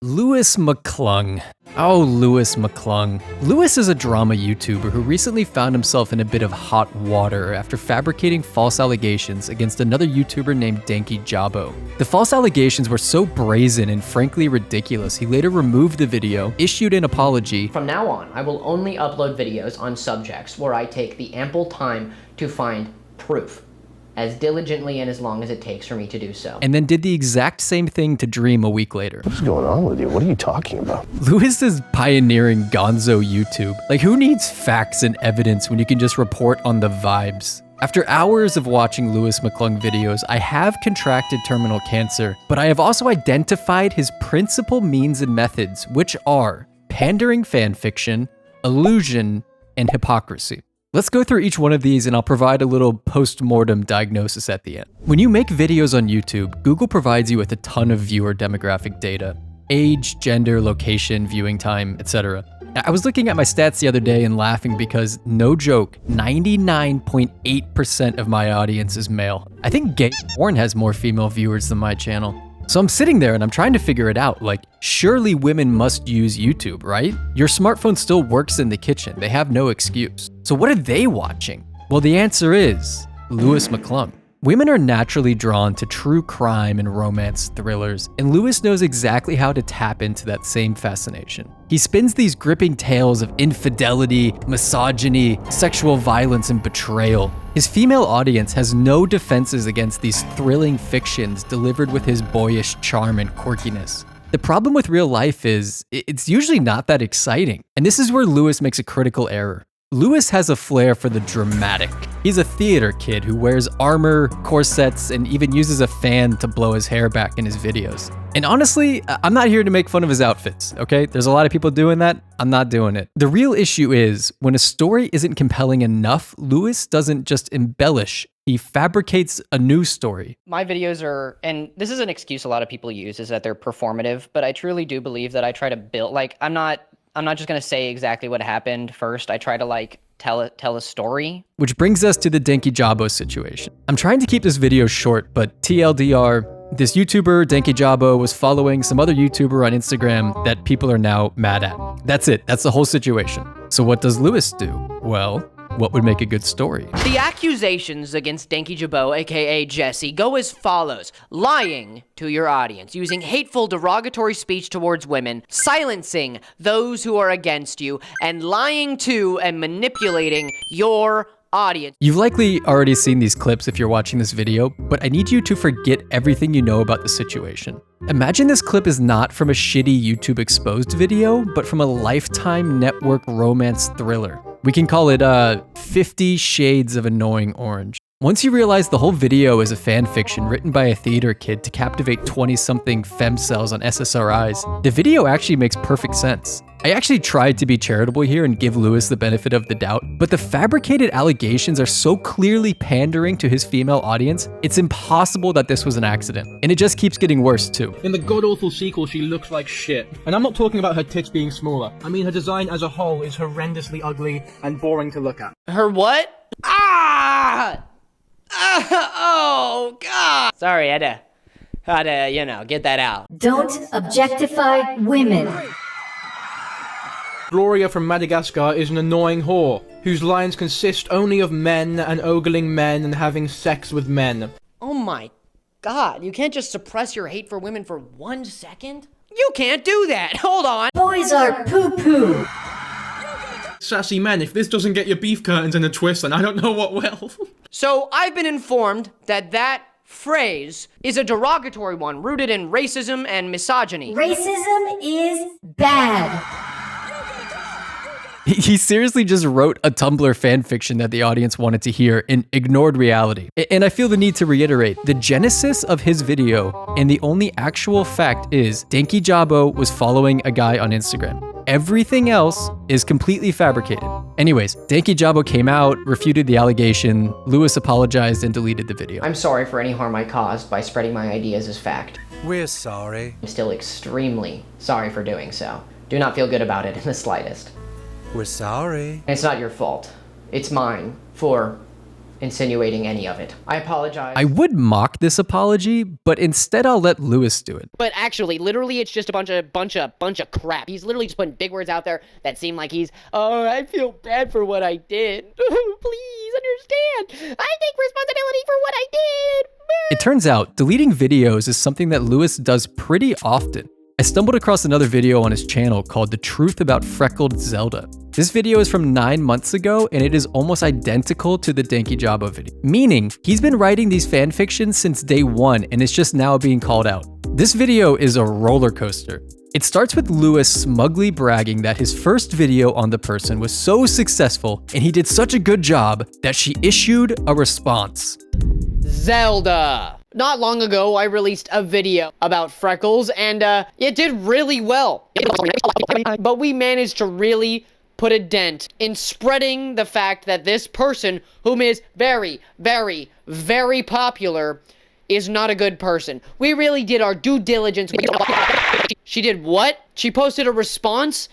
Louis McClung. Oh, Louis McClung. Louis is a drama YouTuber who recently found himself in a bit of hot water after fabricating false allegations against another YouTuber named Dankyjabo. The false allegations were so brazen and frankly ridiculous, he later removed the video, issued an apology. From now on, I will only upload videos on subjects where I take the ample time to find proof, as diligently and as long as it takes for me to do so. And then did the exact same thing to Dream a week later. What's going on with you? What are you talking about? Louis is pioneering gonzo YouTube. Like, who needs facts and evidence when you can just report on the vibes? After hours of watching Louis McClung videos, I have contracted terminal cancer, but I have also identified his principal means and methods, which are pandering fanfiction, allusion, and hypocrisy. Let's go through each one of these and I'll provide a little post-mortem diagnosis at the end. When you make videos on YouTube, Google provides you with a ton of viewer demographic data. Age, gender, location, viewing time, etc. I was looking at my stats the other day and laughing because, no joke, 99.8% of my audience is male. I think gay porn has more female viewers than my channel. So I'm sitting there and I'm trying to figure it out, like, surely women must use YouTube, right? Your smartphone still works in the kitchen, they have no excuse. So what are they watching? Well, the answer is Louis McClung. Women are naturally drawn to true crime and romance thrillers, and Louis knows exactly how to tap into that same fascination. He spins these gripping tales of infidelity, misogyny, sexual violence, and betrayal. His female audience has no defenses against these thrilling fictions delivered with his boyish charm and quirkiness. The problem with real life is, it's usually not that exciting. And this is where Louis makes a critical error. Louis has a flair for the dramatic. He's a theater kid who wears armor, corsets, and even uses a fan to blow his hair back in his videos. And honestly, I'm not here to make fun of his outfits, okay? There's a lot of people doing that. I'm not doing it. The real issue is, when a story isn't compelling enough, Louis doesn't just embellish, he fabricates a new story. My videos are, and this is an excuse a lot of people use, is that they're performative, but I truly do believe that I try to build, like, I'm not just gonna say exactly what happened first. I try to like tell a story. Which brings us to the Dankyjabo situation. I'm trying to keep this video short, but TLDR, this YouTuber, Dankyjabo, was following some other YouTuber on Instagram that people are now mad at. That's it, that's the whole situation. So what does Louis do? Well, what would make a good story? The accusations against Dankyjabo, aka Jesse, go as follows. Lying to your audience, using hateful, derogatory speech towards women, silencing those who are against you, and lying to and manipulating your audience. You've likely already seen these clips if you're watching this video, but I need you to forget everything you know about the situation. Imagine this clip is not from a shitty YouTube exposed video, but from a Lifetime network romance thriller. We can call it 50 Shades of Annoying Orange. Once you realize the whole video is a fan fiction written by a theater kid to captivate 20-something femcells on SSRIs, the video actually makes perfect sense. I actually tried to be charitable here and give Louis the benefit of the doubt, but the fabricated allegations are so clearly pandering to his female audience, it's impossible that this was an accident. And it just keeps getting worse too. In the god-awful sequel, she looks like shit. And I'm not talking about her tits being smaller. I mean, her design as a whole is horrendously ugly and boring to look at. Her what? Ah! Oh, God! Sorry, I had to, you know, get that out. Don't objectify women. Gloria from Madagascar is an annoying whore, whose lines consist only of men and ogling men and having sex with men. Oh my God, you can't just suppress your hate for women for 1 second? You can't do that, hold on! Boys are poo-poo. Sassy men, if this doesn't get your beef curtains in a twist, then I don't know what will. So I've been informed that that phrase is a derogatory one rooted in racism and misogyny. Racism is bad. He seriously just wrote a Tumblr fanfiction that the audience wanted to hear and ignored reality. And I feel the need to reiterate, the genesis of his video and the only actual fact is Dankyjabo was following a guy on Instagram. Everything else is completely fabricated. Anyways, Dankyjabo came out, refuted the allegation, Louis apologized and deleted the video. I'm sorry for any harm I caused by spreading my ideas as fact. We're sorry. I'm still extremely sorry for doing so. Do not feel good about it in the slightest. We're sorry. And it's not your fault. It's mine for insinuating any of it. I apologize. I would mock this apology, but instead I'll let Lewis do it. But actually, literally, it's just a bunch of crap. He's literally just putting big words out there that seem like he's, oh, I feel bad for what I did. Please understand. I take responsibility for what I did. It turns out deleting videos is something that Lewis does pretty often. I stumbled across another video on his channel called The Truth About Freckled Zelda. This video is from 9 months ago and it is almost identical to the Dankyjabo video, meaning he's been writing these fan fictions since day one and it's just now being called out. This video is a roller coaster. It starts with Lewis smugly bragging that his first video on the person was so successful and he did such a good job that she issued a response. Zelda. Not long ago, I released a video about Freckles, and it did really well. But we managed to really put a dent in spreading the fact that this person, whom is very, very, very popular, is not a good person. We really did our due diligence. She did what? She posted a response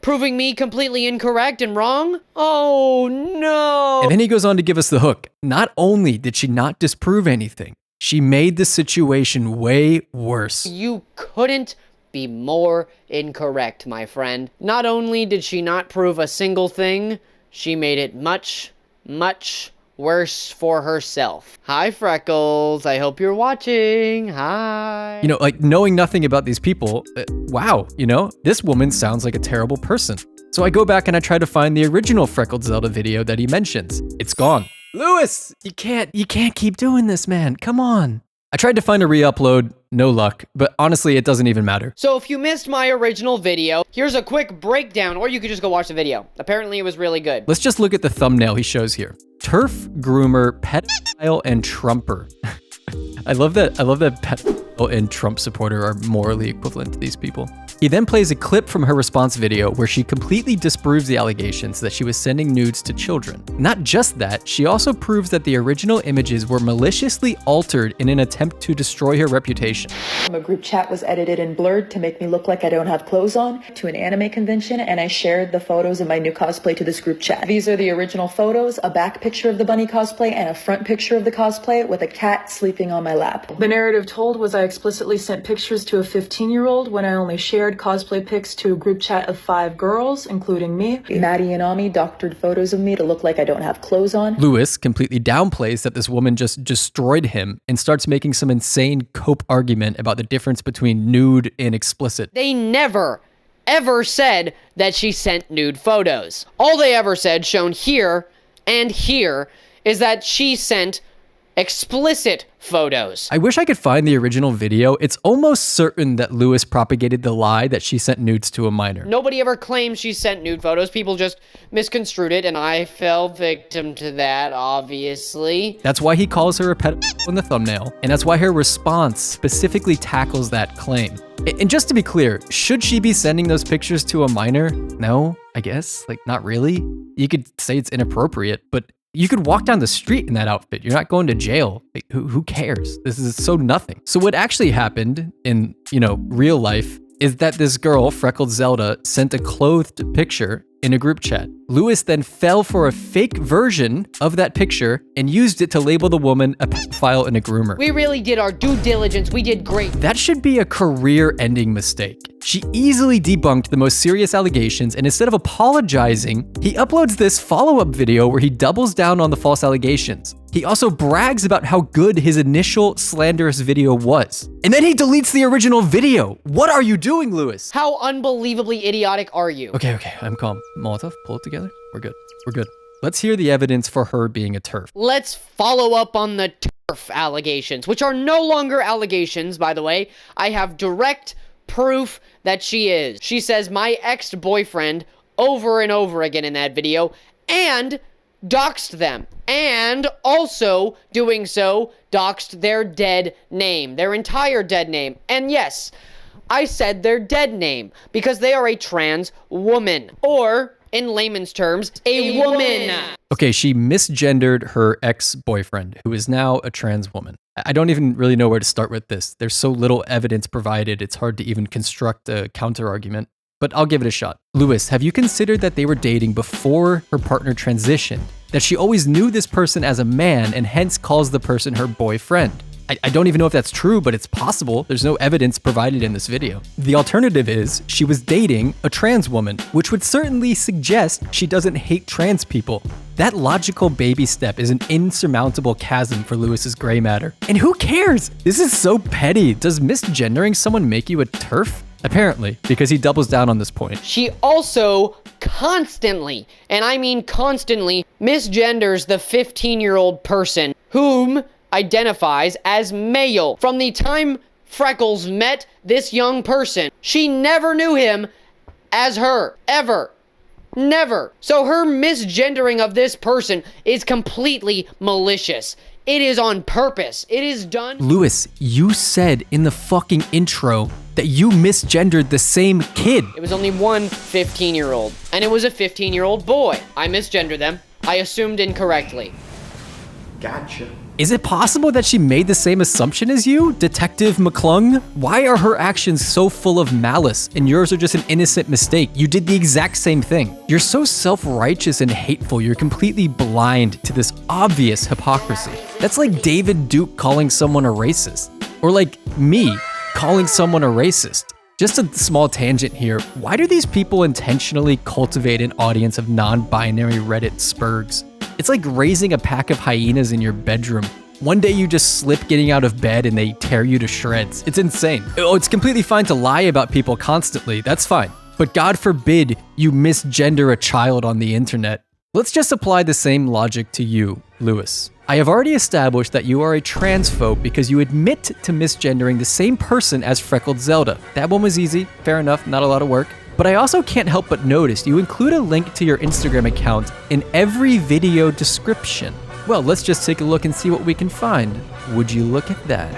proving me completely incorrect and wrong? Oh no! And then he goes on to give us the hook. Not only did she not disprove anything, she made the situation way worse. You couldn't be more incorrect, my friend. Not only did she not prove a single thing, she made it much, much worse for herself. Hi, Freckles. I hope you're watching. Hi. You know, like knowing nothing about these people, wow, you know, this woman sounds like a terrible person. So I go back and I try to find the original Freckled Zelda video that he mentions. It's gone. Lewis, you can't keep doing this, man. Come on. I tried to find a re-upload, no luck, but honestly, it doesn't even matter. So if you missed my original video, here's a quick breakdown, or you could just go watch the video. Apparently it was really good. Let's just look at the thumbnail he shows here. Turf, groomer, pedophile, and Trumper. I love that pedophile and Trump supporter are morally equivalent to these people. He then plays a clip from her response video where she completely disproves the allegations that she was sending nudes to children. Not just that, she also proves that the original images were maliciously altered in an attempt to destroy her reputation. A group chat was edited and blurred to make me look like I don't have clothes on to an anime convention, and I shared the photos of my new cosplay to this group chat. These are the original photos, a back picture of the bunny cosplay and a front picture of the cosplay with a cat sleeping on my lap. The narrative told was I explicitly sent pictures to a 15-year-old when I only shared cosplay pics to a group chat of 5 girls, including me. Maddie and Ami doctored photos of me to look like I don't have clothes on. Lewis completely downplays that this woman just destroyed him and starts making some insane cope argument about the difference between nude and explicit. They never, ever said that she sent nude photos. All they ever said, shown here and here, is that she sent explicit photos. I wish I could find the original video. It's almost certain that Lewis propagated the lie that she sent nudes to a minor. Nobody ever claimed she sent nude photos. People just misconstrued it, and I fell victim to that, obviously. That's why he calls her a pedophile in the thumbnail, and that's why her response specifically tackles that claim. And just to be clear, should she be sending those pictures to a minor? No, I guess. Like, not really. You could say it's inappropriate, but you could walk down the street in that outfit. You're not going to jail. Like, who cares? This is so nothing. So what actually happened in, real life is that this girl, Freckled Zelda, sent a clothed picture in a group chat. Lewis then fell for a fake version of that picture and used it to label the woman a pedophile and a groomer. We really did our due diligence. We did great. That should be a career-ending mistake. She easily debunked the most serious allegations, and instead of apologizing, he uploads this follow-up video where he doubles down on the false allegations. He also brags about how good his initial slanderous video was. And then he deletes the original video. What are you doing, Lewis? How unbelievably idiotic are you? Okay, I'm calm. Molotov, pull it together. We're good. Let's hear the evidence for her being a TERF. Let's follow up on the TERF allegations, which are no longer allegations, by the way. I have direct proof that she is. She says my ex-boyfriend over and over again in that video, and doxed them. And also, doing so, doxed their dead name. Their entire dead name. And yes, I said their dead name because they are a trans woman. Or, in layman's terms, a woman. Okay, she misgendered her ex-boyfriend, who is now a trans woman. I don't even really know where to start with this. There's so little evidence provided, it's hard to even construct a counter-argument. But I'll give it a shot. Lewis, have you considered that they were dating before her partner transitioned? that she always knew this person as a man and hence calls the person her boyfriend. I don't even know if that's true, but it's possible. There's no evidence provided in this video. The alternative is she was dating a trans woman, which would certainly suggest she doesn't hate trans people. That logical baby step is an insurmountable chasm for Lewis's gray matter. And who cares? This is so petty. Does misgendering someone make you a TERF? Apparently, because he doubles down on this point. She also constantly, and I mean constantly, misgenders the 15-year-old person whom identifies as male. From the time Freckles met this young person, she never knew him as her, ever. Never. So her misgendering of this person is completely malicious. It is on purpose. It is done. Lewis, you said in the fucking intro that you misgendered the same kid. It was only one 15-year-old, and it was a 15-year-old boy. I misgendered them. I assumed incorrectly. Gotcha. Is it possible that she made the same assumption as you, Detective McClung? Why are her actions so full of malice and yours are just an innocent mistake? You did the exact same thing. You're so self-righteous and hateful, you're completely blind to this obvious hypocrisy. That's like David Duke calling someone a racist. Or like me calling someone a racist. Just a small tangent here. Why do these people intentionally cultivate an audience of non-binary Reddit spurgs? It's like raising a pack of hyenas in your bedroom. One day you just slip getting out of bed and they tear you to shreds. It's insane. Oh, it's completely fine to lie about people constantly. That's fine. But God forbid you misgender a child on the internet. Let's just apply the same logic to you, Lewis. I have already established that you are a transphobe because you admit to misgendering the same person as Freckled Zelda. That one was easy. Fair enough. Not a lot of work. But I also can't help but notice you include a link to your Instagram account in every video description. Well, let's just take a look and see what we can find. Would you look at that?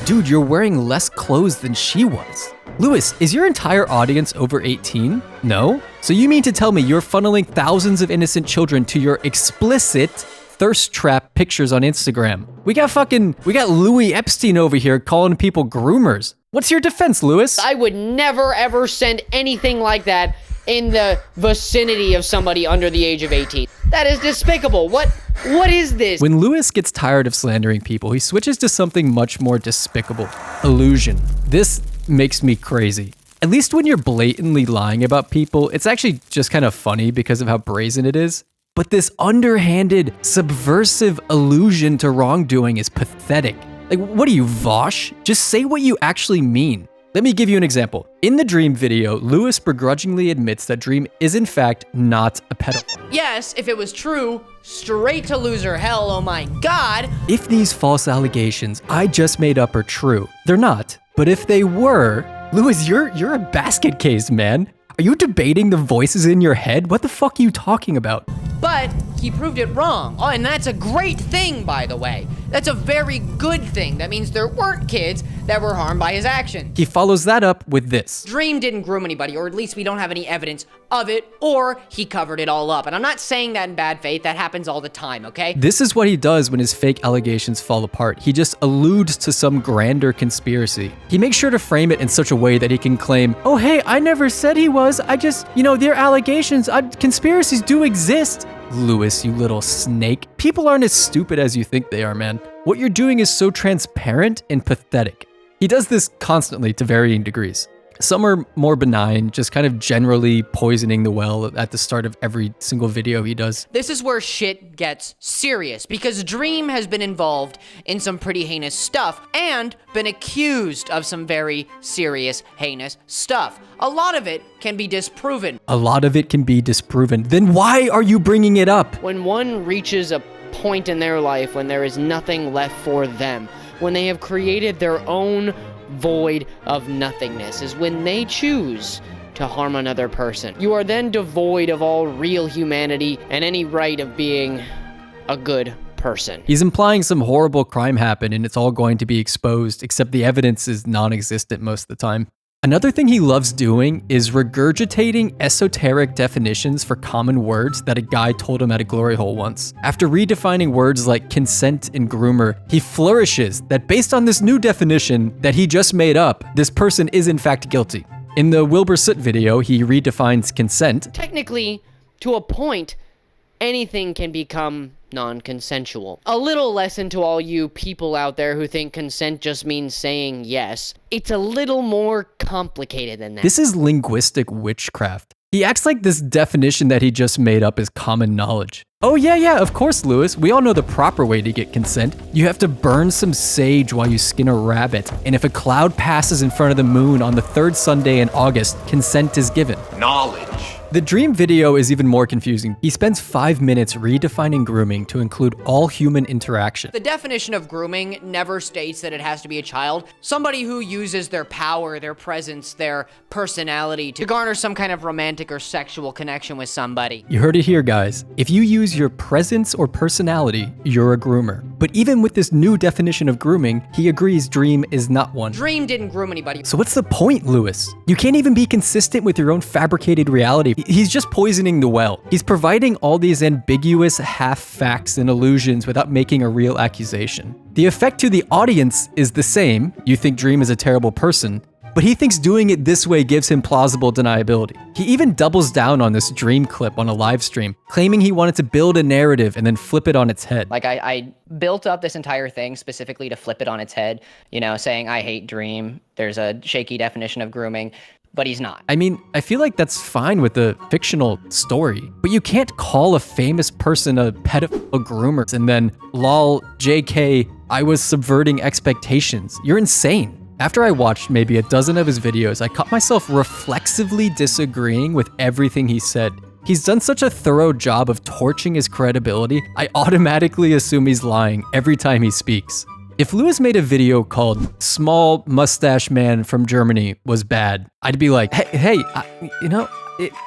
Dude, you're wearing less clothes than she was. Lewis, is your entire audience over 18? No? So you mean to tell me you're funneling thousands of innocent children to your explicit thirst trap pictures on Instagram? We got Louis Epstein over here calling people groomers. What's your defense, Lewis? I would never ever send anything like that in the vicinity of somebody under the age of 18. That is despicable. What is this? When Lewis gets tired of slandering people, he switches to something much more despicable. Allusion. This makes me crazy. At least when you're blatantly lying about people, it's actually just kind of funny because of how brazen it is. But this underhanded, subversive allusion to wrongdoing is pathetic. Like, what are you, Vosh? Just say what you actually mean. Let me give you an example. In the Dream video, Lewis begrudgingly admits that Dream is in fact not a pedophile. Yes, if it was true, straight to loser hell, oh my god. If these false allegations I just made up are true, they're not. But if they were, Lewis, you're a basket case, man. Are you debating the voices in your head? What the fuck are you talking about? But he proved it wrong. Oh, and that's a great thing, by the way. That's a very good thing. That means there weren't kids that were harmed by his action. He follows that up with this. Dream didn't groom anybody, or at least we don't have any evidence of it, or he covered it all up. And I'm not saying that in bad faith. That happens all the time, okay? This is what he does when his fake allegations fall apart. He just alludes to some grander conspiracy. He makes sure to frame it in such a way that he can claim, oh hey, I never said he was. I just, their allegations, conspiracies do exist. Lewis, you little snake. People aren't as stupid as you think they are, man. What you're doing is so transparent and pathetic. He does this constantly to varying degrees. Some are more benign, just kind of generally poisoning the well at the start of every single video he does. This is where shit gets serious, because Dream has been involved in some pretty heinous stuff and been accused of some very serious, heinous stuff. A lot of it can be disproven. A lot of it can be disproven. Then why are you bringing it up? When one reaches a point in their life when there is nothing left for them, when they have created their own void of nothingness, is when they choose to harm another person. You are then devoid of all real humanity and any right of being a good person. He's implying some horrible crime happened and it's all going to be exposed, except the evidence is non-existent most of the time. Another thing he loves doing is regurgitating esoteric definitions for common words that a guy told him at a glory hole once. After redefining words like consent and groomer, he flourishes that based on this new definition that he just made up, this person is in fact guilty. In the WilburSoot video, he redefines consent. Technically, to a point, anything can become non-consensual. A little lesson to all you people out there who think consent just means saying yes. It's a little more complicated than that. This is linguistic witchcraft. He acts like this definition that he just made up is common knowledge. Oh yeah, of course, Lewis. We all know the proper way to get consent. You have to burn some sage while you skin a rabbit. And if a cloud passes in front of the moon on the third Sunday in August, consent is given. Knowledge. The dream video is even more confusing. He spends 5 minutes redefining grooming to include all human interaction. The definition of grooming never states that it has to be a child. Somebody who uses their power, their presence, their personality to garner some kind of romantic or sexual connection with somebody. You heard it here, guys. If you use your presence or personality, you're a groomer. But even with this new definition of grooming, he agrees Dream is not one. Dream didn't groom anybody. So what's the point, Lewis? You can't even be consistent with your own fabricated reality. He's just poisoning the well. He's providing all these ambiguous half facts and illusions without making a real accusation. The effect to the audience is the same. You think Dream is a terrible person, but he thinks doing it this way gives him plausible deniability. He even doubles down on this Dream clip on a live stream, claiming he wanted to build a narrative and then flip it on its head. Like I built up this entire thing specifically to flip it on its head, you know, saying I hate Dream. There's a shaky definition of grooming. But he's not. I mean, I feel like that's fine with a fictional story, but you can't call a famous person a pedophile groomer and then lol, JK, I was subverting expectations. You're insane. After I watched maybe a dozen of his videos, I caught myself reflexively disagreeing with everything he said. He's done such a thorough job of torching his credibility, I automatically assume he's lying every time he speaks. If Lewis made a video called "Small Mustache Man from Germany Was Bad," I'd be like, hey,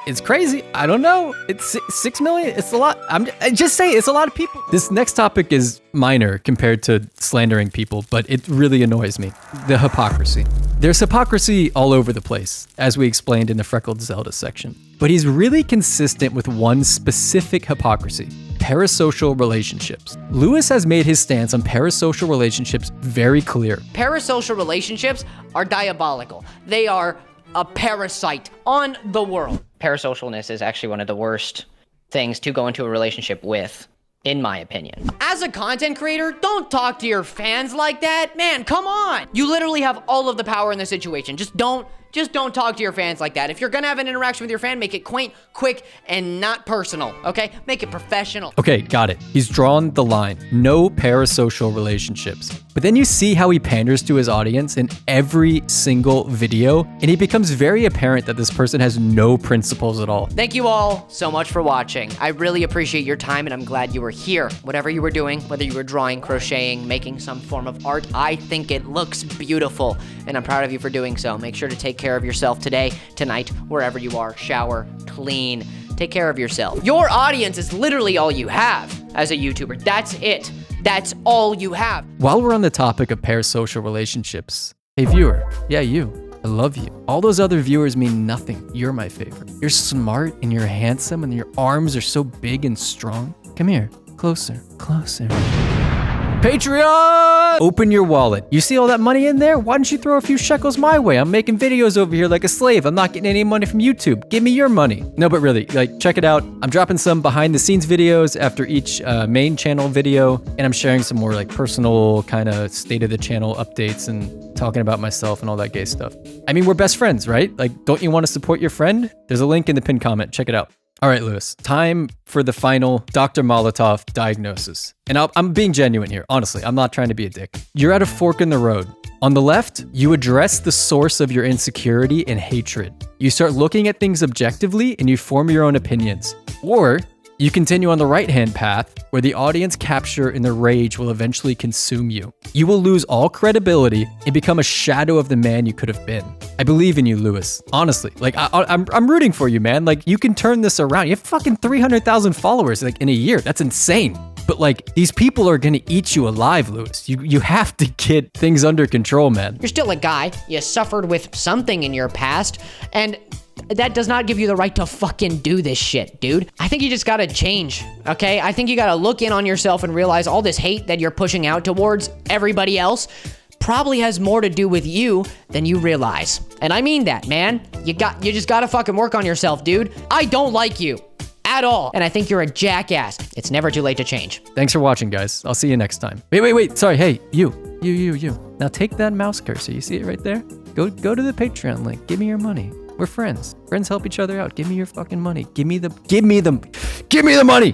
it's crazy. I don't know. It's 6 million. It's a lot. I just say it's a lot of people. This next topic is minor compared to slandering people, but it really annoys me. The hypocrisy. There's hypocrisy all over the place, as we explained in the Freckled Zelda section. But he's really consistent with one specific hypocrisy: parasocial relationships. Lewis has made his stance on parasocial relationships very clear. Parasocial relationships are diabolical. They are a parasite on the world. Parasocialness is actually one of the worst things to go into a relationship with, in my opinion. As a content creator, don't talk to your fans like that. Man, come on. You literally have all of the power in the situation. Just don't talk to your fans like that. If you're gonna have an interaction with your fan, make it quaint, quick, and not personal, okay? Make it professional. Okay, got it. He's drawn the line. No parasocial relationships. But then you see how he panders to his audience in every single video, and it becomes very apparent that this person has no principles at all. Thank you all so much for watching. I really appreciate your time, and I'm glad you were here. Whatever you were doing, whether you were drawing, crocheting, making some form of art, I think it looks beautiful, and I'm proud of you for doing so. Make sure to take care of yourself today, tonight, wherever you are. Shower, clean, take care of yourself. Your audience is literally all you have as a YouTuber. That's it. That's all you have. While we're on the topic of parasocial relationships, hey viewer, yeah you, I love you. All those other viewers mean nothing. You're my favorite. You're smart and you're handsome and your arms are so big and strong. Come here, closer, closer. Patreon! Open your wallet. You see all that money in there? Why don't you throw a few shekels my way? I'm making videos over here like a slave. I'm not getting any money from YouTube. Give me your money. No, but really, like, check it out. I'm dropping some behind the scenes videos after each main channel video, and I'm sharing some more like personal kind of state of the channel updates and talking about myself and all that gay stuff. I mean, we're best friends, right? Like, don't you want to support your friend? There's a link in the pinned comment. Check it out. All right, Lewis, time for the final Dr. Molotov diagnosis. And I'm being genuine here. Honestly, I'm not trying to be a dick. You're at a fork in the road. On the left, you address the source of your insecurity and hatred. You start looking at things objectively and you form your own opinions. Or you continue on the right-hand path where the audience capture and the rage will eventually consume you. You will lose all credibility and become a shadow of the man you could have been. I believe in you, Lewis. Honestly, like I'm rooting for you, man. Like you can turn this around. You have fucking 300,000 followers like in a year. That's insane. But like these people are gonna eat you alive, Lewis. You have to get things under control, man. You're still a guy. You suffered with something in your past, and that does not give you the right to fucking do this shit, dude. I think you just gotta change, okay? I think you gotta look in on yourself and realize all this hate that you're pushing out towards everybody else probably has more to do with you than you realize. And I mean that, man. You just gotta fucking work on yourself, dude. I don't like you at all. And I think you're a jackass. It's never too late to change. Thanks for watching, guys. I'll see you next time. Wait. Sorry. Hey, you. Now take that mouse cursor. You see it right there? Go to the Patreon link. Give me your money. We're friends. Friends help each other out. Give me your fucking money. Give me the money.